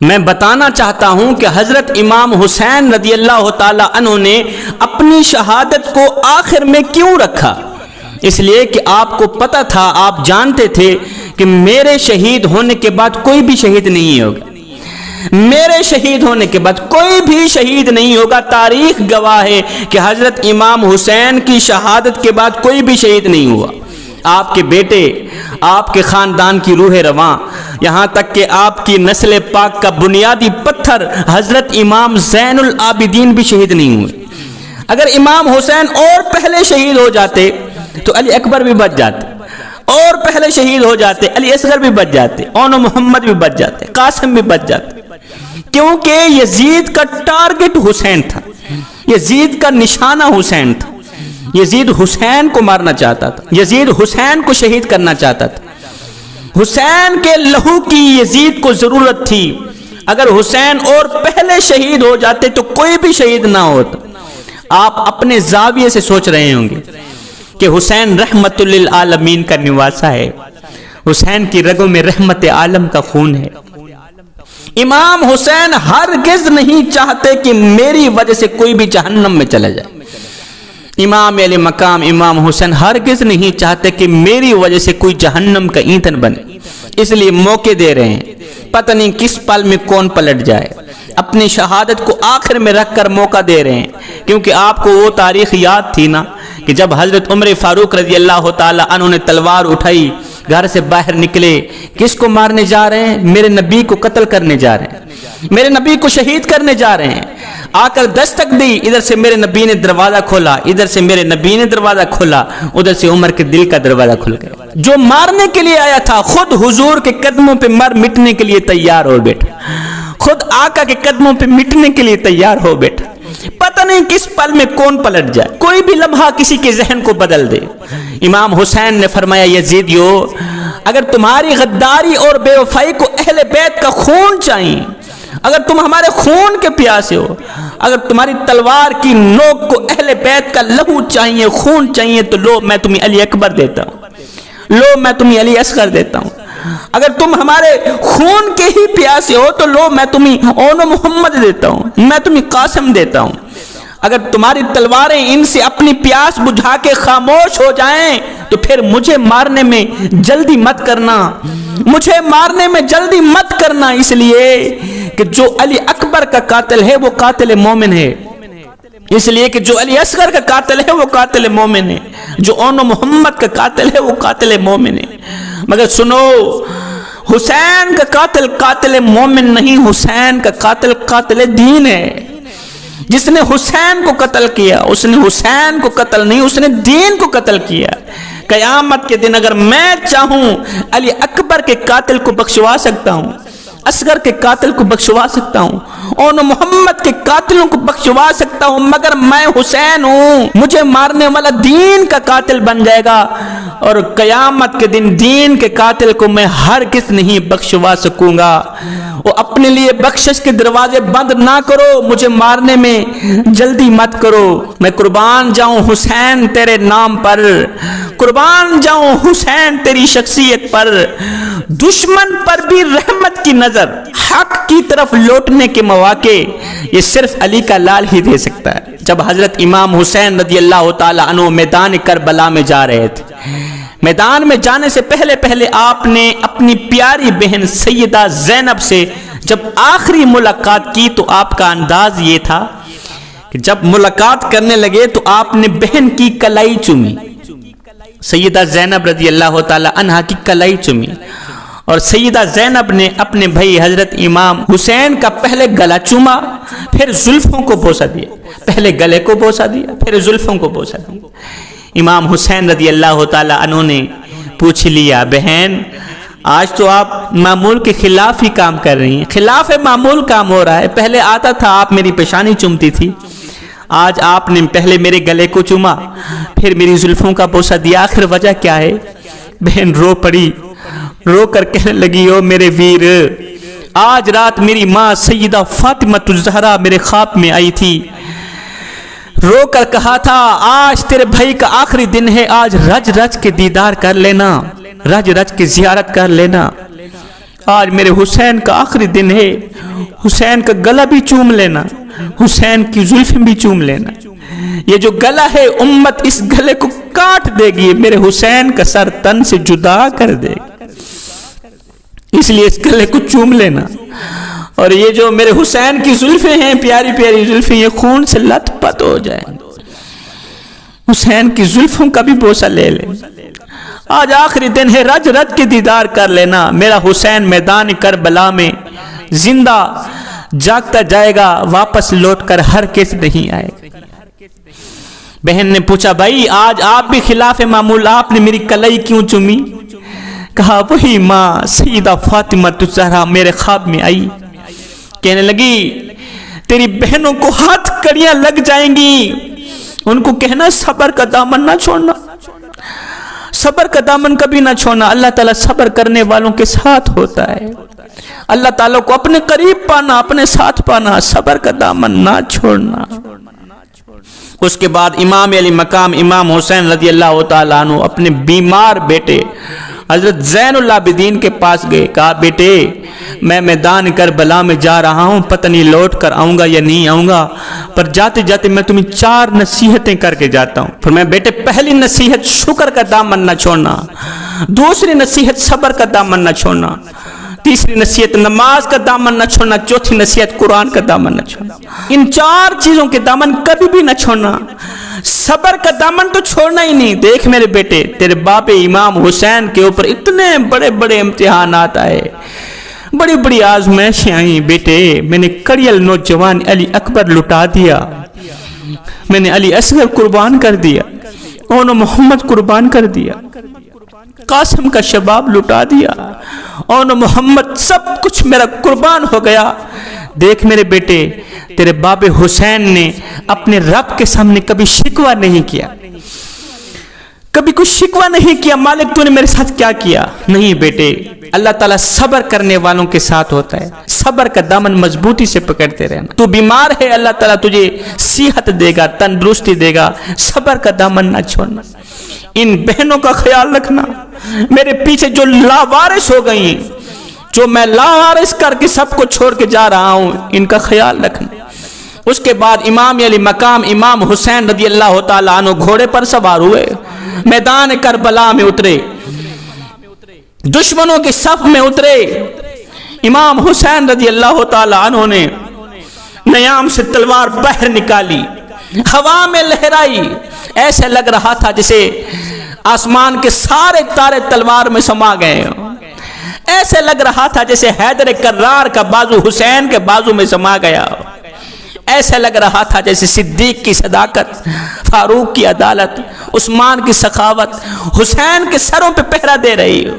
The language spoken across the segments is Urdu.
میں بتانا چاہتا ہوں کہ حضرت امام حسین رضی اللہ تعالیٰ عنہ نے اپنی شہادت کو آخر میں کیوں رکھا؟ اس لیے کہ آپ کو پتہ تھا، آپ جانتے تھے کہ میرے شہید ہونے کے بعد کوئی بھی شہید نہیں ہوگا، میرے شہید ہونے کے بعد کوئی بھی شہید نہیں ہوگا۔ تاریخ گواہ ہے کہ حضرت امام حسین کی شہادت کے بعد کوئی بھی شہید نہیں ہوا۔ آپ کے بیٹے، آپ کے خاندان کی روح رواں، یہاں تک کہ آپ کی نسل پاک کا بنیادی پتھر حضرت امام زین العابدین بھی شہید نہیں ہوئے۔ اگر امام حسین اور پہلے شہید ہو جاتے تو علی اکبر بھی بچ جاتے، اور پہلے شہید ہو جاتے علی اصغر بھی بچ جاتے، اون محمد بھی بچ جاتے، قاسم بھی بچ جاتے، کیونکہ یزید کا ٹارگٹ حسین تھا، یزید کا نشانہ حسین تھا۔ یزید حسین کو مارنا چاہتا تھا، یزید حسین کو شہید کرنا چاہتا تھا۔ حسین کے لہو کی یزید کو ضرورت تھی۔ اگر حسین اور پہلے شہید ہو جاتے تو کوئی بھی شہید نہ ہوتا۔ آپ اپنے زاویے سے سوچ رہے ہوں گے کہ حسین رحمت للعالمین کا نواسا ہے، حسین کی رگوں میں رحمت عالم کا خون ہے۔ امام حسین ہرگز نہیں چاہتے کہ میری وجہ سے کوئی بھی جہنم میں چلا جائے۔ امام علی مقام امام حسین ہرگز نہیں چاہتے کہ میری وجہ سے کوئی جہنم کا ایندھن بنے، اس لیے موقع دے رہے ہیں، پتہ نہیں کس پل میں کون پلٹ جائے۔ اپنی شہادت کو آخر میں رکھ کر موقع دے رہے ہیں، کیونکہ آپ کو وہ تاریخ یاد تھی نا کہ جب حضرت عمر فاروق رضی اللہ تعالیٰ عنہ نے تلوار اٹھائی، گھر سے باہر نکلے، کس کو مارنے جا رہے ہیں؟ میرے نبی کو قتل کرنے جا رہے ہیں، میرے نبی کو شہید کرنے جا رہے ہیں۔ آ کر دستک دی، ادھر سے میرے نبی نے دروازہ کھولا، ادھر سے میرے نبی نے دروازہ کھولا، ادھر سے عمر کے دل کا دروازہ کھل گیا۔ جو مارنے کے لیے آیا تھا خود حضور کے قدموں پہ مر مٹنے کے لیے تیار ہو بیٹھا، خود آقا کے قدموں پہ مٹنے کے لیے تیار ہو بیٹھا۔ پتہ نہیں کس پل میں کون پلٹ جائے، کوئی بھی لمحہ کسی کے ذہن کو بدل دے۔ امام حسین نے فرمایا، یزیدیو، اگر تمہاری غداری اور بے وفائی کو اہل بیت کا خون چاہیے، اگر تم ہمارے خون کے پیاسے ہو، اگر تمہاری تلوار کی نوک کو اہل بیت کا لہو چاہیے، خون چاہیے، تو لو میں تمہیں علی اکبر دیتا ہوں، لو میں تمہیں علی اصغر دیتا ہوں۔ اگر تم ہمارے خون کے ہی پیاسے ہو تو لو میں تمہیں اون محمد دیتا ہوں، میں تمہیں قاسم دیتا ہوں۔ اگر تمہاری تلواریں ان سے اپنی پیاس بجھا کے خاموش ہو جائیں تو پھر مجھے مارنے میں جلدی مت کرنا، مجھے مارنے میں جلدی مت کرنا، اس لیے کہ جو علی اکبر کا قاتل ہے وہ قاتل مومن ہے، اس لیے کہ جو علی اصغر کا قاتل ہے وہ قاتل مومن ہے، جو اون محمد کا قاتل ہے وہ قاتل مومن ہے۔ مگر سنو، حسین کا قاتل قاتل مومن نہیں، حسین کا قاتل قاتل دین ہے۔ جس نے حسین کو قتل کیا اس نے حسین کو قتل نہیں، اس نے دین کو قتل کیا۔ قیامت کے دن اگر میں چاہوں علی اکبر کے قاتل کو بخشوا سکتا ہوں، اصغر کے قاتل کو بخشوا سکتا ہوں، اون محمد کے قاتلوں کو بخشوا سکتا ہوں، مگر میں حسین ہوں، مجھے مارنے والا دین کا قاتل بن جائے گا، اور قیامت کے دن دین کے قاتل کو میں ہرگز نہیں بخشوا سکوں گا۔ وہ اپنے لیے بخشش کے دروازے بند نہ کرو، مجھے مارنے میں جلدی مت کرو۔ میں قربان جاؤں حسین تیرے نام پر، قربان جاؤں حسین تیری شخصیت پر۔ دشمن پر بھی رحمت کی نظر، حق کی طرف لوٹنے کے مواقع یہ صرف علی کا لال ہی دے سکتا ہے۔ جب حضرت امام حسین رضی اللہ تعالیٰ عنہ میدان کربلا میں جا رہے تھے، میدان میں جانے سے پہلے آپ نے اپنی پیاری بہن سیدہ زینب سے جب آخری ملاقات کی تو آپ کا انداز یہ تھا کہ جب ملاقات کرنے لگے تو آپ نے بہن کی کلائی چومی، سیدہ زینب رضی اللہ تعالی عنہا کی کلائی چومی، اور سیدہ زینب نے اپنے بھائی حضرت امام حسین کا پہلے گلا چوما، پھر زلفوں کو بوسہ دیا، پہلے گلے کو بوسہ دیا، پھر زلفوں کو بوسہ دیا۔ امام حسین رضی اللہ تعالی عنہ نے پوچھ لیا، بہن آج تو آپ معمول کے خلاف ہی کام کر رہی ہیں، خلاف معمول کام ہو رہا ہے۔ پہلے آتا تھا آپ میری پیشانی چومتی تھی، آج آپ نے پہلے میرے گلے کو چوما، پھر میری زلفوں کا بوسہ دیا، آخر وجہ کیا ہے؟ بہن رو پڑی، رو کر کہنے لگی، او میرے ویر، آج رات میری ماں سیدہ فاطمہ الزہرا میرے خواب میں آئی تھی، رو کر کہا تھا آج تیرے بھائی کا آخری دن ہے، آج رج رج کے دیدار کر لینا، رج رج کے زیارت کر لینا۔ آج میرے حسین کا آخری دن ہے، حسین کا گلا بھی چوم لینا، حسین کی زلفیں بھی چوم لینا۔ یہ جو گلا ہے امت اس گلے کو کاٹ دے گی، میرے حسین کا سر تن سے جدا کر دے گی، اس لیے اس گلے کو چوم لینا۔ اور یہ جو میرے حسین کی زلفیں ہیں، پیاری پیاری زلفیں، یہ خون سے لت پت ہو جائیں، حسین کی زلفوں کا بھی بوسہ لے لیں۔ آج آخری دن ہے، رج رج کے دیدار کر لینا۔ میرا حسین میدان کربلا میں زندہ جاگتا جائے گا، واپس لوٹ کر ہرگز نہیں آئے گا۔ بہن نے پوچھا بھائی آج آپ بھی خلاف معمول، آپ نے میری کلائی کیوں چومی؟ کہا وہی ماں سیدہ فاطمہ الزہرا میرے خواب میں آئی، کہنے لگی تیری بہنوں کو ہاتھ کڑیاں لگ جائیں گی، ان کو کہنا صبر کا دامن نہ چھوڑنا، صبر کا دامن کبھی نہ چھوڑنا۔ اللہ تعالیٰ صبر کرنے والوں کے ساتھ ہوتا ہے، اللہ تعالیٰ کو اپنے قریب پانا، اپنے ساتھ پانا، صبر کا دامن نہ چھوڑنا۔ اس کے بعد امام علی مقام امام حسین رضی اللہ تعالیٰ عنہ اپنے بیمار بیٹے حضرت زین العابدین کے پاس گئے، کہا بیٹے میں میدان کربلا میں جا رہا ہوں، پتہ نہیں لوٹ کر آؤں گا یا نہیں آؤں گا، پر جاتے جاتے میں تمہیں 4 نصیحتیں کر کے جاتا ہوں۔ پھر میں بیٹے پہلی نصیحت شکر کا دامن نہ چھوڑنا، دوسری نصیحت صبر کا دامن نہ چھوڑنا، تیسری نصیحت نماز کا دامن نہ چھوڑنا، چوتھی نصیحت قرآن کا دامن نہ چھوڑنا۔ ان 4 چیزوں کے دامن کبھی بھی نہ چھوڑنا۔ صبر کا دامن تو چھوڑنا ہی نہیں۔ دیکھ میرے بیٹے تیرے باپ امام حسین کے اوپر اتنے بڑے بڑے امتحانات آئے، بڑی بڑی آزمائشیں آئیں، بیٹے میں نے کڑیل نوجوان علی اکبر لٹا دیا، میں نے علی اصغر قربان کر دیا، اون محمد قربان کر دیا، قاسم کا شباب لٹا دیا، اون محمد سب کچھ میرا قربان ہو گیا۔ دیکھ میرے بیٹے تیرے باب حسین نے اپنے رب کے سامنے کبھی شکوہ نہیں کیا، کبھی کچھ شکوہ نہیں کیا مالک تو نے میرے ساتھ کیا کیا، نہیں بیٹے اللہ تعالیٰ صبر کرنے والوں کے ساتھ ہوتا ہے، صبر کا دامن مضبوطی سے پکڑتے رہنا۔ تو بیمار ہے اللہ تعالیٰ تجھے صحت دے گا، تندرستی دے گا، صبر کا دامن نہ چھوڑنا۔ ان بہنوں کا خیال رکھنا، میرے پیچھے جو لاوارث ہو گئی، جو میں لاوارث کر کے سب کو چھوڑ کے جا رہا ہوں، ان کا خیال رکھنا۔ اس کے بعد امام علی مقام امام حسین رضی اللہ تعالیٰ عنہ گھوڑے پر سوار ہوئے، میدان کربلا میں اترے، دشمنوں کی صف میں اترے۔ امام حسین رضی اللہ تعالیٰ عنہ نے نیام سے تلوار باہر نکالی، ہوا میں لہرائی، ایسے لگ رہا تھا جسے آسمان کے سارے تارے تلوار میں سما گئے، ایسے لگ رہا تھا جیسے حیدر کرار کا بازو حسین کے بازو میں سما گیا، ایسے لگ رہا تھا جیسے صدیق کی صداقت، فاروق کی عدالت، عثمان کی سخاوت حسین کے سروں پہ پہرا دے رہی ہو۔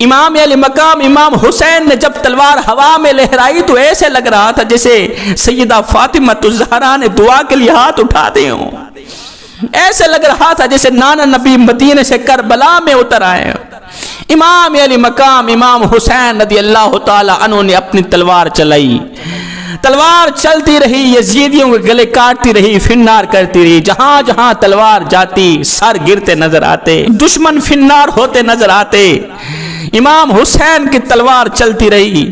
امام علی مقام امام حسین نے جب تلوار ہوا میں لہرائی تو ایسے لگ رہا تھا جیسے سیدہ فاطمہ الزہرا نے دعا کے لیے ہاتھ اٹھا دے ہوں، ایسے لگ رہا تھا جیسے نانا نبی مدینے سے کربلا میں اتر آئے ہوں۔ امام علی مقام امام حسین رضی اللہ تعالی عنہ نے اپنی تلوار چلائی، تلوار چلتی رہی، یزیدیوں کے گلے کاٹتی رہی، فنار کرتی رہی، جہاں جہاں تلوار جاتی سر گرتے نظر آتے، دشمن فنار ہوتے نظر آتے۔ امام حسین کی تلوار چلتی رہی،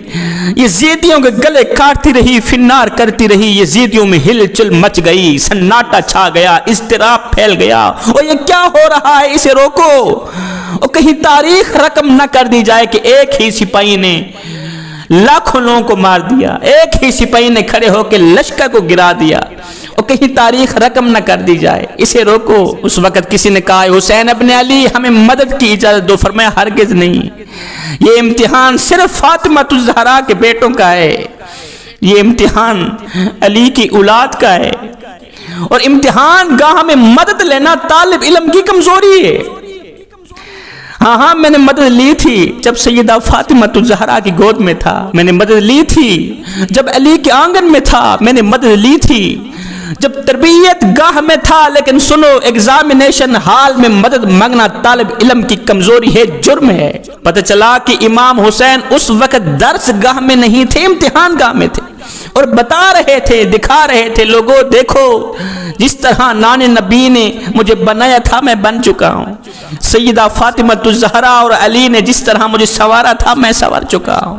یزیدیوں کے گلے کاٹتی رہی، فنار کرتی رہی، یزیدیوں میں ہل چل مچ گئی، سناٹا چھا گیا، اضطراب پھیل گیا، اور یہ کیا ہو رہا ہے، اسے روکو، اور کہیں تاریخ رقم نہ کر دی جائے کہ ایک ہی سپاہی نے لاکھوں لوگوں کو مار دیا، ایک ہی سپاہی نے کھڑے ہو کے لشکر کو گرا دیا، اور کہیں تاریخ رقم نہ کر دی جائے، اسے روکو۔ اس وقت کسی نے کہا حسین ابن علی ہمیں مدد کی اجازت دو، فرمایا ہرگز نہیں، یہ امتحان صرف فاطمہ الزہرا کے بیٹوں کا ہے، یہ امتحان علی کی اولاد کا ہے، اور امتحان گاہ میں مدد لینا طالب علم کی کمزوری ہے۔ ہاں میں نے مدد لی تھی جب سیدہ فاطمہ الزہرا کی گود میں تھا، میں نے مدد لی تھی جب علی کے آنگن میں تھا، میں نے مدد لی تھی جب تربیت گاہ میں تھا، لیکن سنو ایگزامینیشن ہال میں مدد مانگنا طالب علم کی کمزوری ہے، جرم ہے۔ پتہ چلا کہ امام حسین اس وقت درس گاہ میں نہیں تھے، امتحان گاہ میں تھے۔ اور بتا رہے تھے، دکھا رہے تھے، لوگوں دیکھو جس طرح نان نبی نے مجھے بنایا تھا میں بن چکا ہوں، سیدہ فاطمہ الزہرا اور علی نے جس طرح مجھے سنوارا تھا میں سنور چکا ہوں۔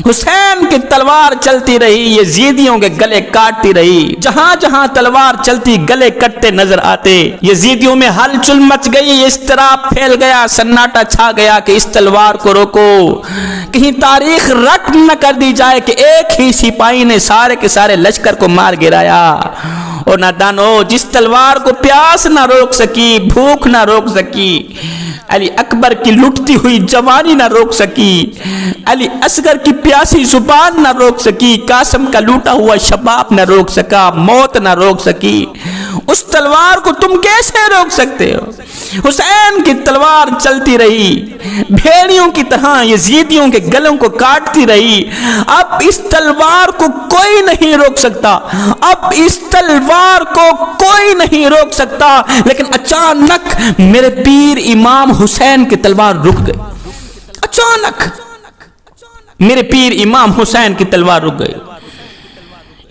حسین کی تلوار چلتی رہی، یزیدیوں کے گلے کاٹتی رہی، جہاں جہاں تلوار چلتی گلے کٹتے نظر آتے۔ یزیدیوں میں ہلچل مچ گئی، اضطراب پھیل گیا، سناٹا چھا گیا کہ اس تلوار کو روکو، کہیں تاریخ رٹ نہ کر دی جائے کہ ایک ہی سپاہی نے سارے کے سارے لشکر کو مار گرایا۔ اور نادانو، جس تلوار کو پیاس نہ روک سکی، بھوک نہ روک سکی، علی اکبر کی لٹتی ہوئی جوانی نہ روک سکی، علی اصغر کی پیاسی زبان نہ روک سکی، قاسم کا لوٹا ہوا شباب نہ روک سکا، موت نہ روک سکی، اس تلوار کو تم کیسے روک سکتے ہو؟ حسین کی تلوار چلتی رہی، بھیڑیوں کی طرح یزیدیوں کے گلوں کو کاٹتی رہی۔ اب اس تلوار کو کوئی نہیں روک سکتا، اب اس تلوار کو کوئی نہیں روک سکتا، لیکن اچانک میرے پیر امام حسین کی تلوار رک گئی۔ اچانک میرے پیر امام حسین کی تلوار رک گئی۔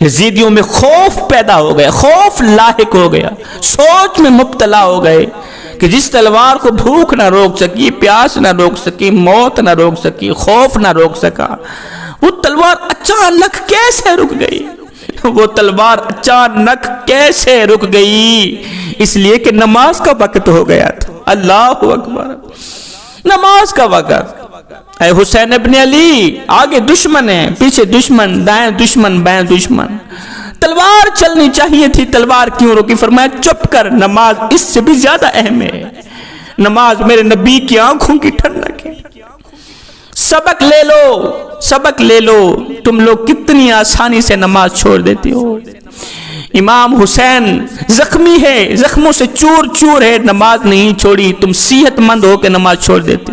یزیدیوں میں خوف پیدا ہو گیا، خوف لاحق ہو گیا، سوچ میں مبتلا ہو گئے کہ جس تلوار کو بھوک نہ روک سکی، پیاس نہ روک سکی، موت نہ روک سکی، خوف نہ روک سکا، وہ تلوار اچانک کیسے رک گئی؟ وہ تلوار اچانک کیسے رک گئی؟ اس لیے کہ نماز کا وقت ہو گیا تھا۔ اللہ اکبر، نماز کا وقت۔ اے حسین ابن علی، آگے دشمن ہے، پیچھے دشمن، دائیں دشمن، بائیں دشمن، تلوار چلنی چاہیے تھی، تلوار کیوں روکی؟ فرمایا چپ کر، نماز اس سے بھی زیادہ اہم ہے، نماز میرے نبی کی آنکھوں کی ٹھنڈک ہے۔ سبق لے لو، سبق لے لو، تم لوگ کتنی آسانی سے نماز چھوڑ دیتے ہو۔ امام حسین زخمی ہے، زخموں سے چور چور ہے، نماز نہیں چھوڑی، تم صحت مند ہو کے نماز چھوڑ دیتے۔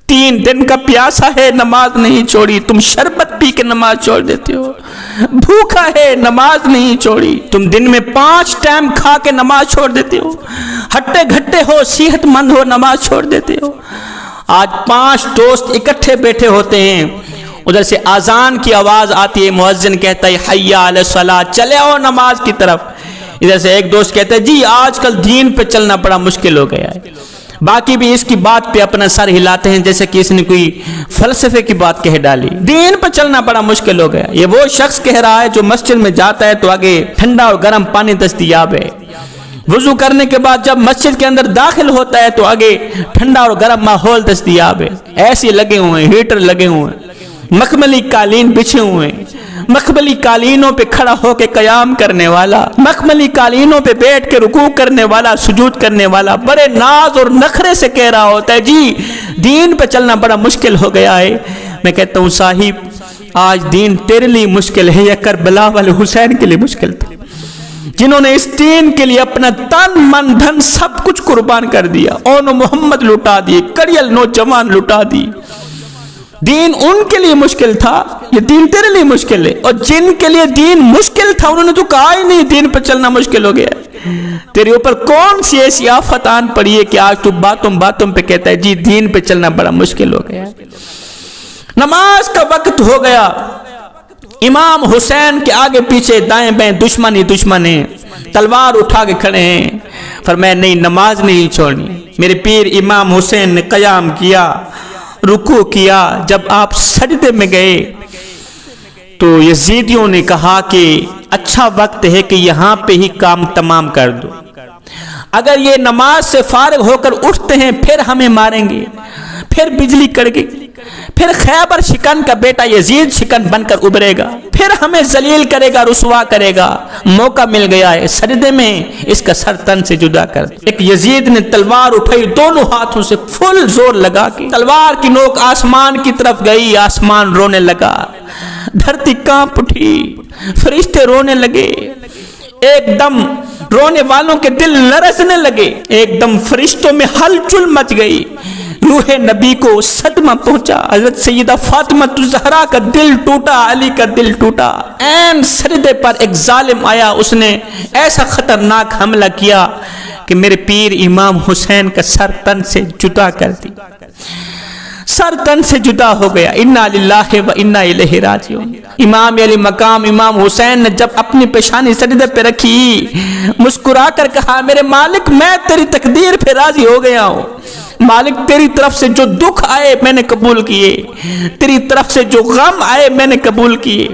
3 دن کا پیاسا ہے، نماز نہیں چھوڑی، تم شربت پی کے نماز چھوڑ دیتے ہو۔ بھوکا ہے، نماز نہیں چھوڑی، تم دن میں 5 ٹائم کھا کے نماز چھوڑ دیتے ہو۔ ہٹے گھٹے ہو، صحت مند ہو، نماز چھوڑ دیتے ہو۔ آج 5 دوست اکٹھے بیٹھے ہوتے ہیں، ادھر سے اذان کی آواز آتی ہے، مؤذن کہتا ہے حی علی الصلاۃ، چلے آؤ نماز کی طرف۔ ادھر سے ایک دوست کہتا ہے جی آج کل دین پہ چلنا بڑا مشکل ہو گیا ہے۔ باقی بھی اس کی بات پہ اپنا سر ہلاتے ہیں جیسے کہ اس نے کوئی فلسفے کی بات کہہ ڈالی۔ دین پہ چلنا بڑا مشکل ہو گیا۔ یہ وہ شخص کہہ رہا ہے جو مسجد میں جاتا ہے تو آگے ٹھنڈا اور گرم پانی دستیاب ہے، وضو کرنے کے بعد جب مسجد کے اندر داخل ہوتا ہے تو آگے ٹھنڈا اور گرم ماحول دستیاب ہے، ایسے لگے ہوئے ہیں، ہیٹر لگے ہوئے ہیں، مخملی قالین بچھے ہوئے ہیں، مخملی قالینوں پہ کھڑا ہو کے قیام کرنے والا، مخملی قالینوں پہ بیٹھ کے رکوع کرنے والا، سجود کرنے والا بڑے ناز اور نخرے سے کہہ رہا ہوتا ہے جی دین پہ چلنا بڑا مشکل ہو گیا ہے۔ میں کہتا ہوں صاحب آج دین تیرے لیے مشکل ہے یا کربلا والے حسین کے لیے مشکل تھا، جنہوں نے اس دین کے لیے اپنا تن من دھن سب کچھ قربان کر دیا، اون محمد لٹا دیے، کڑیل نوجوان لٹا دی۔ دین ان کے لیے مشکل تھا، یہ دین تیرے لیے مشکل ہے، اور جن کے لیے دین مشکل تھا انہوں نے تو کہا ہی نہیں دین پر چلنا مشکل ہو گیا ہے۔ تیرے اوپر کون سی ایسی آفت آن پڑی ہے کہ آج تو باتوں پہ کہتا ہے جی دین پہ چلنا بڑا مشکل ہو گیا ہے۔ نماز کا وقت ہو گیا، امام حسین کے آگے پیچھے دائیں بائیں دشمن ہی دشمن ہیں، تلوار اٹھا کے کھڑے ہیں۔ فرمایا نہیں نماز نہیں چھوڑنی۔ میرے پیر امام حسین نے قیام کیا، رکوع کیا، جب آپ سجدے میں گئے تو یزیدیوں نے کہا کہ اچھا وقت ہے کہ یہاں پہ ہی کام تمام کر دو، اگر یہ نماز سے فارغ ہو کر اٹھتے ہیں پھر ہمیں ماریں گے، پھر بجلی کڑ گی، پھر خیبر شکن کا بیٹا یزید شکن بن کر ابھرے گا، پھر ہمیں ذلیل کرے گا، رسوا کرے گا۔ موقع مل گیا ہے، سجدے میں اس کا سر تن سے جدا کر دو۔ ایک یزید نے تلوار اٹھائی، دونوں ہاتھوں سے فل زور لگا کے تلوار کی نوک آسمان کی طرف گئی، آسمان رونے لگا، دھرتی کانپ اٹھی، فرشتے رونے لگے، ایک دم رونے والوں کے دل لرزنے لگے، ایک دم فرشتوں میں ہلچل مچ گئی، روح نبی کو صدمہ پہنچا، حضرت سیدہ فاطمہ الزہرا کا دل ٹوٹا، علی کا دل ٹوٹا۔ این سجدے پر ایک ظالم آیا، اس نے ایسا خطرناک حملہ کیا کہ میرے پیر امام حسین کا سر تن سے جدا کر دی۔ سر تن سے جدا ہو گیا. انا للہ و انا الیہ راجعون. امام علی مقام امام حسین نے جب اپنی پیشانی سجدے پہ رکھی مسکرا کر کہا میرے مالک میں تیری تقدیر پہ راضی ہو گیا ہوں. مالک تیری طرف سے جو دکھ آئے میں نے قبول کیے, تیری طرف سے جو غم آئے میں نے قبول کیے.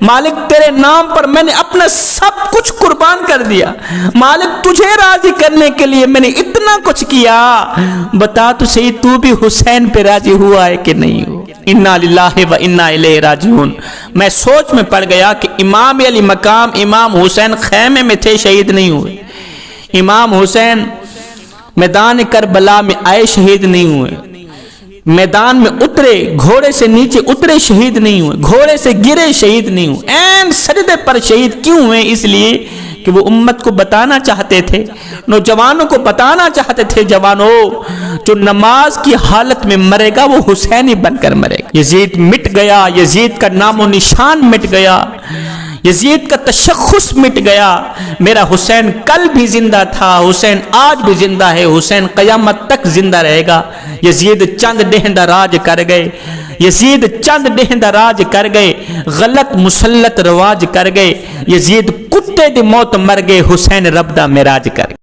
مالک تیرے نام پر میں نے اپنا سب کچھ قربان کر دیا. مالک تجھے راضی کرنے کے لیے میں نے اتنا کچھ کیا, بتا تو صحیح تو بھی حسین پہ راضی ہوا ہے کہ نہیں ہو. انا للہ و انا الیہ راجعون. میں سوچ میں پڑ گیا کہ امام علی مقام امام حسین خیمے میں تھے, شہید نہیں ہوئے. امام حسین میدان کربلا میں آئے, شہید نہیں ہوئے. میدان میں اترے, گھوڑے سے نیچے اترے, شہید نہیں ہوئے. گھوڑے سے گرے, شہید نہیں ہوئے. این سجدے پر شہید کیوں ہوئے؟ اس لیے کہ وہ امت کو بتانا چاہتے تھے, نوجوانوں کو بتانا چاہتے تھے, جوانوں جو نماز کی حالت میں مرے گا وہ حسینی بن کر مرے گا. یزید مٹ گیا, یزید کا نام و نشان مٹ گیا, یزید کا تشخص مٹ گیا. میرا حسین کل بھی زندہ تھا, حسین آج بھی زندہ ہے, حسین قیامت تک زندہ رہے گا. یزید چند ڈہندہ راج کر گئے, یزید چند ڈہندہ راج کر گئے, غلط مسلط رواج کر گئے. یزید کتے دی موت مر گئے, حسین رب دا معراج کر گئے.